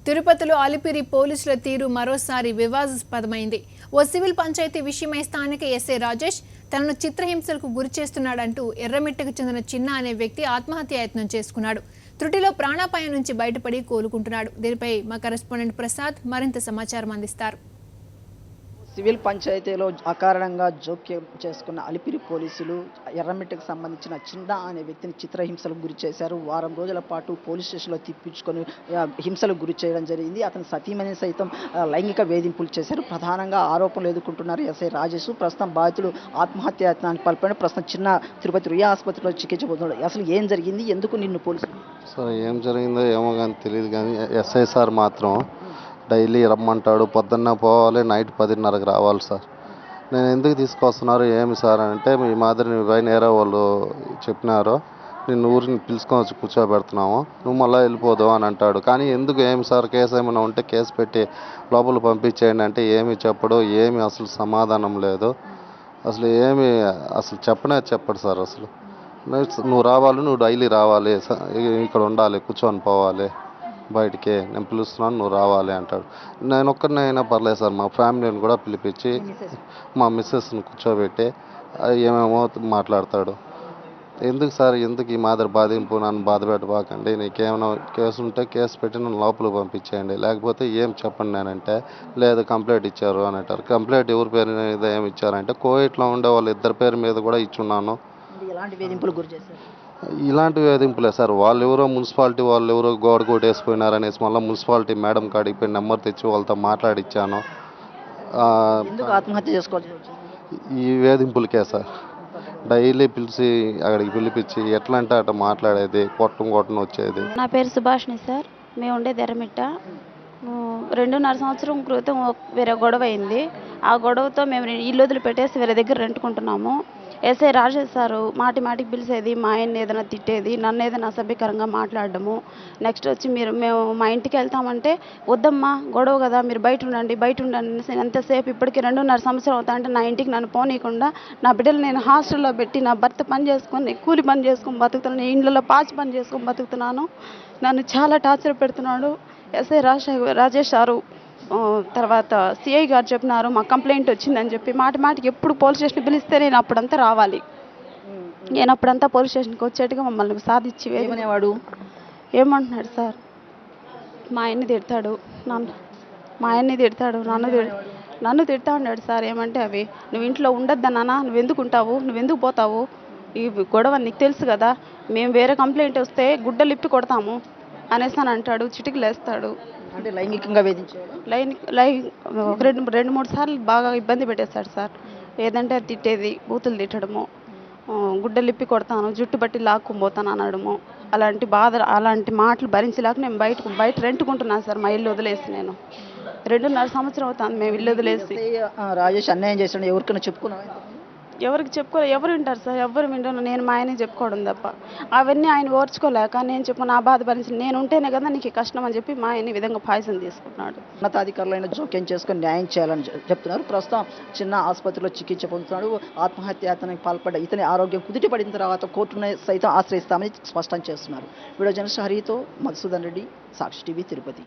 తిరుపతిలో అలిపిరి పోలీసుల తీరు మరోసారి వివాదాస్పదమైంది. ఓ సివిల్ పంచాయతీ విషయమై స్థానిక ఎస్ఐ రాజేష్ తనను చిత్రహింసలకు గురి చేస్తున్నాడంటూ ఎర్రమిట్టకు చెందిన చిన్న అనే వ్యక్తి ఆత్మహత్యాయత్నం చేసుకున్నాడు. త్రుటిలో ప్రాణాపాయం నుంచి బయటపడి కోలుకుంటున్నాడు. దీనిపై మా కరెస్పాండెంట్ ప్రసాద్ మరింత సమాచారం అందిస్తారు. సివిల్ పంచాయతీలో అకారణంగా జోక్యం చేసుకున్న అలిపిరి పోలీసులు ఎర్రమిట్టకు సంబంధించిన చిన్న అనే వ్యక్తిని చిత్రహింసలకు గురి చేశారు. వారం రోజుల పాటు పోలీస్ స్టేషన్లో తిప్పించుకొని హింసలకు గురి చేయడం జరిగింది. అతని సతీమణి సైతం లైంగిక వేధింపులు చేశారు. ప్రధానంగా ఆరోపణలు ఎదుర్కొంటున్నారు ఎస్ఐ రాజేష్. ప్రస్తుతం బాధితుడు ఆత్మహత్యాయత్నానికి పాల్పడి ప్రస్తుతం చిన్న తిరుపతి రుయా ఆసుపత్రిలో చికిత్స పొందుతున్నాడు. అసలు ఏం జరిగింది, ఎందుకు నిన్ను పోలీసులు? సార్ ఏం జరిగిందో ఏమో కానీ తెలియదు, కానీ ఎస్ఐ సార్ మాత్రం డైలీ రమ్మంటాడు. పొద్దున్న పోవాలి, నైట్ 10:30కి రావాలి సార్. నేను ఎందుకు తీసుకొస్తున్నారు ఏమి సార్ అంటే, మీ మాదిరి వేరే వాళ్ళు చెప్పినారు, నిన్ను ఊరిని పిలుచుకొని కూర్చోబెడుతున్నాము, నువ్వు మళ్ళీ వెళ్ళిపోదావు అని అంటాడు. కానీ ఎందుకు ఏమి సార్, కేసు ఏమైనా ఉంటే కేసు పెట్టి లోపల పంపించేయండి అంటే ఏమి చెప్పడు, ఏమి అసలు సమాధానం లేదు. అసలు చెప్పడు సార్. అసలు నువ్వు రావాలి, నువ్వు డైలీ రావాలి, ఇక్కడ ఉండాలి, కూర్చొని పోవాలి, బయటికి నేను పిలుస్తున్నాను, నువ్వు రావాలి అంటాడు. నేను ఒక్కరినైనా పర్లేదు సార్, మా ఫ్యామిలీని కూడా పిలిపించి మా మిస్సెస్ని కూర్చోబెట్టి ఏమేమో మాట్లాడతాడు. ఎందుకు సార్, ఎందుకు ఈ మాదిరి బాధింపు, నన్ను బాధ పెట్టబాకండి, నీకేమైనా కేసు ఉంటే కేసు పెట్టి నన్ను లోపలికి పంపించేయండి, లేకపోతే ఏం చెప్పండి నేనంటే, లేదు కంప్లైంట్ ఇచ్చారు అని అంటారు. కంప్లైంట్ ఎవరి పేరు మీద ఏమి ఇచ్చారంటే, కోవిడ్లో ఉండే వాళ్ళు ఇద్దరి పేరు మీద కూడా ఇచ్చున్నాను. ఇలాంటి వేధింపులే సార్. వాళ్ళు ఎవరో మున్సిపాలిటీ వాళ్ళు ఎవరో గోడ కొట్టేసిపోయినారనేసి మళ్ళీ మున్సిపాలిటీ మేడం కాడికి పోయి నెంబర్ తెచ్చి వాళ్ళతో మాట్లాడిచ్చాను. ఆత్మహత్య చేసుకోవాలి ఈ వేధింపులకే సార్. డైలీ పిలిచి అక్కడికి పిలిపించి ఎట్లా అంటే అట్లా మాట్లాడేది, కొట్టం వచ్చేది. నా పేరు సుభాష్ని సార్, మేము ఉండేది ఎర్రమిట్ట. 2.5 సంవత్సరం క్రితం వేరే గొడవ అయింది. ఆ గొడవతో మేము ఇల్లు వదిలిపెట్టేసి వేరే దగ్గర రెంటుకుంటున్నాము. ఎస్ఐ రాజేష్ సారు మాటికి పిలిచేది, మా ఆయన్ని ఏదైనా తిట్టేది, నన్ను ఏదైనా అసభ్యకరంగా మాట్లాడడము. నెక్స్ట్ వచ్చి మేము మా ఇంటికి వెళ్తామంటే, వద్దమ్మా గొడవ కదా, మీరు బయట ఉండండి ఎంతసేపు, ఇప్పటికీ 2.5 సంవత్సరం అవుతా అంటే నా ఇంటికి నన్ను పోనీయకుండా, నా బిడ్డలు నేను హాస్టల్లో పెట్టి, నా భర్త పని చేసుకొని కూలి పని చేసుకొని బతుకుతున్నాను, ఇండ్లలో పాచి పని చేసుకొని బతుకుతున్నాను. నన్ను చాలా టార్చర్ పెడుతున్నాడు ఎస్ఐ రాజేష్ సారు. తర్వాత సిఐ గారు చెప్పినారు, మా కంప్లైంట్ వచ్చిందని చెప్పి మాటికి ఎప్పుడు పోలీస్ స్టేషన్ పిలిస్తే నేను అప్పుడంతా రావాలి. నేను అప్పుడంతా పోలీస్ స్టేషన్కి వచ్చేట్టుగా మమ్మల్ని సాధించి ఏమంటున్నాడు సార్, మా ఆయన్ని తిడతాడు, నన్ను తిడతా ఉన్నాడు సార్. ఏమంటే అవి, నువ్వు ఇంట్లో ఉండొద్దన్నా, నువ్వు ఎందుకు ఉంటావు, నువ్వు ఎందుకు పోతావు, ఈ గొడవ నీకు తెలుసు కదా, మేము వేరే కంప్లైంట్ వస్తే గుడ్డలు ఇప్పి కొడతాము అనేసి అని అంటాడు. చిటికలు వేస్తాడు. అంటే లైంగికంగా వేధించాడు. 2-3 సార్లు బాగా ఇబ్బంది పెట్టేస్తాడు సార్. ఏదంటే అది తిట్టేది, బూతులు తిట్టడము, గుడ్డలిప్పి కొడతాను, జుట్టు బట్టి లాక్కుపోతాను అనడము, అలాంటి మాటలు భరించలేక నేను బయట రెంటుకుంటున్నాను సార్. మా ఇల్లు వదిలేసి నేను 2.5 సంవత్సరం అవుతాను మేము ఇల్లు వదిలేసి. రాజేష్ అన్యాయం చేస్తాడు, ఎవరికైనా చెప్పుకున్నావా? ఎవరికి చెప్పుకోలేదు, ఎవరు వింటారు సార్, ఎవరు వింటాను, నేను మా ఆయనే చెప్పుకోవడం తప్ప. అవన్నీ ఆయన ఓర్చుకోలేక నేను చెప్పు, నా బాధ భరించి నేను ఉంటేనే కదా నీకు కష్టం అని చెప్పి మా ఆయన ఈ విధంగా పాయసం తీసుకున్నాడు. ఉన్నతాధికారులైన జోక్యం చేసుకొని న్యాయం చేయాలని చెప్తున్నారు. ప్రస్తుతం చిన్న ఆసుపత్రిలో చికిత్స పొందుతున్నాడు. ఆత్మహత్యాయత్నానికి పాల్పడ్డ ఇతని ఆరోగ్యం కుదుటపడిన తర్వాత కోర్టును సైతం ఆశ్రయిస్తామని స్పష్టం చేస్తున్నారు. వీడియో జర్నలిస్ట్ హరితో మధుసూదన్ రెడ్డి, సాక్షి టీవీ, తిరుపతి.